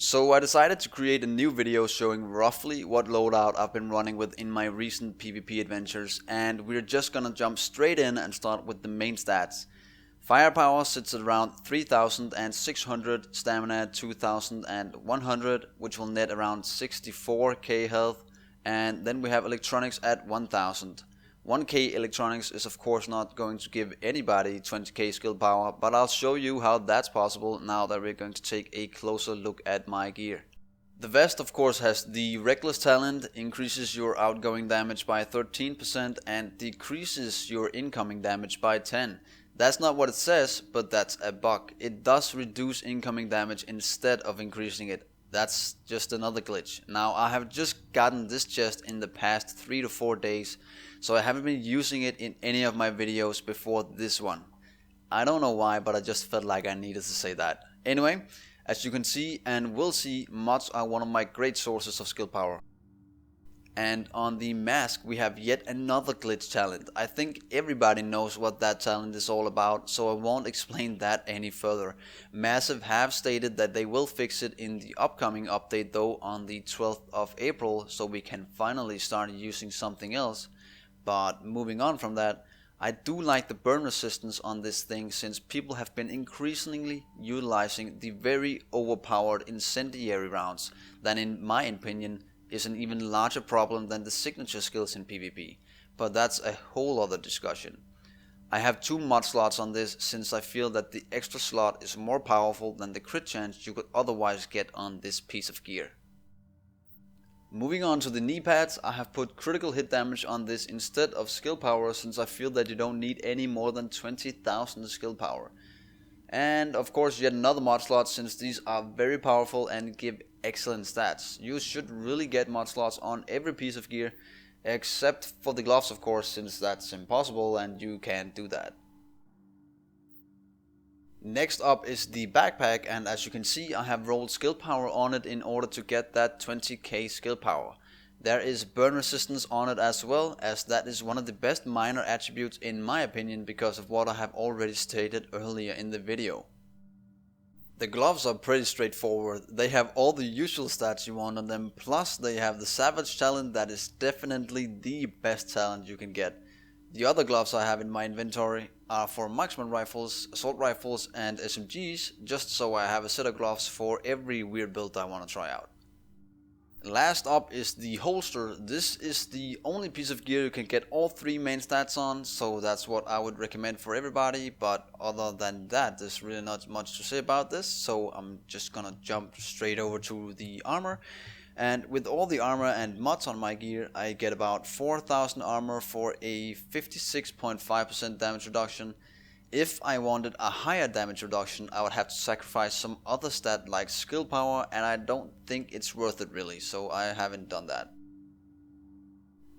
So I decided to create a new video showing roughly what loadout I've been running with in my recent PvP adventures, and we're just gonna jump straight in and start with the main stats. Firepower sits at around 3600, stamina at 2100, which will net around 64k health, and then we have electronics at 1000. 1k electronics is of course not going to give anybody 20k skill power, but I'll show you how that's possible now that we're going to take a closer look at my gear. The vest of course has the reckless talent, increases your outgoing damage by 13% and decreases your incoming damage by 10%. That's not what it says, but that's a bug. It does reduce incoming damage instead of increasing it. That's just another glitch. Now I have just gotten this chest in the past 3 to 4 days, so I haven't been using it in any of my videos before this one. I don't know why, but I just felt like I needed to say that. Anyway, as you can see and will see, mods are one of my great sources of skill power. And on the mask we have yet another glitch talent. I think everybody knows what that talent is all about, so I won't explain that any further. Massive have stated that they will fix it in the upcoming update though on the 12th of April, so we can finally start using something else. But moving on from that, I do like the burn resistance on this thing, since people have been increasingly utilizing the very overpowered incendiary rounds that in my opinion is an even larger problem than the signature skills in PvP, but that's a whole other discussion. I have 2 mod slots on this, since I feel that the extra slot is more powerful than the crit chance you could otherwise get on this piece of gear. Moving on to the knee pads, I have put critical hit damage on this instead of skill power, since I feel that you don't need any more than 20,000 skill power. And of course yet another mod slot, since these are very powerful and give excellent stats. You should really get mod slots on every piece of gear, except for the gloves of course, since that's impossible and you can't do that. Next up is the backpack, and as you can see I have rolled skill power on it in order to get that 20k skill power. There is burn resistance on it as well, as that is one of the best minor attributes in my opinion, because of what I have already stated earlier in the video. The gloves are pretty straightforward. They have all the usual stats you want on them, plus they have the savage talent that is definitely the best talent you can get. The other gloves I have in my inventory are for marksman rifles, assault rifles and SMGs, just so I have a set of gloves for every weird build I want to try out. Last up is the holster. This is the only piece of gear you can get all 3 main stats on, so that's what I would recommend for everybody, but other than that there's really not much to say about this, so I'm just gonna jump straight over to the armor. And with all the armor and mods on my gear, I get about 4000 armor for a 56.5% damage reduction. If I wanted a higher damage reduction, I would have to sacrifice some other stat like skill power, and I don't think it's worth it really, so I haven't done that.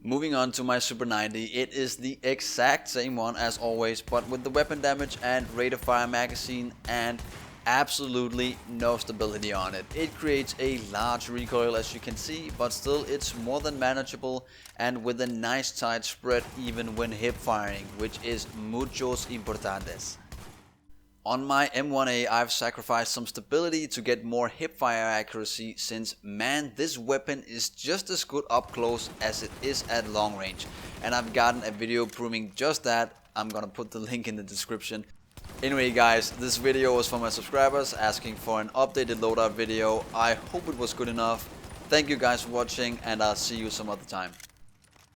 Moving on to my Super 90, it is the exact same one as always, but with the weapon damage and rate of fire magazine and absolutely no stability on it. It creates a large recoil as you can see, but still it's more than manageable and with a nice tight spread even when hip firing, which is muchos importantes. On my M1A I've sacrificed some stability to get more hip fire accuracy, since man, this weapon is just as good up close as it is at long range, and I've gotten a video proving just that. I'm gonna put the link in the description. Anyway guys, this video was for my subscribers asking for an updated loadout video. I hope it was good enough. Thank you guys for watching, and I'll see you some other time.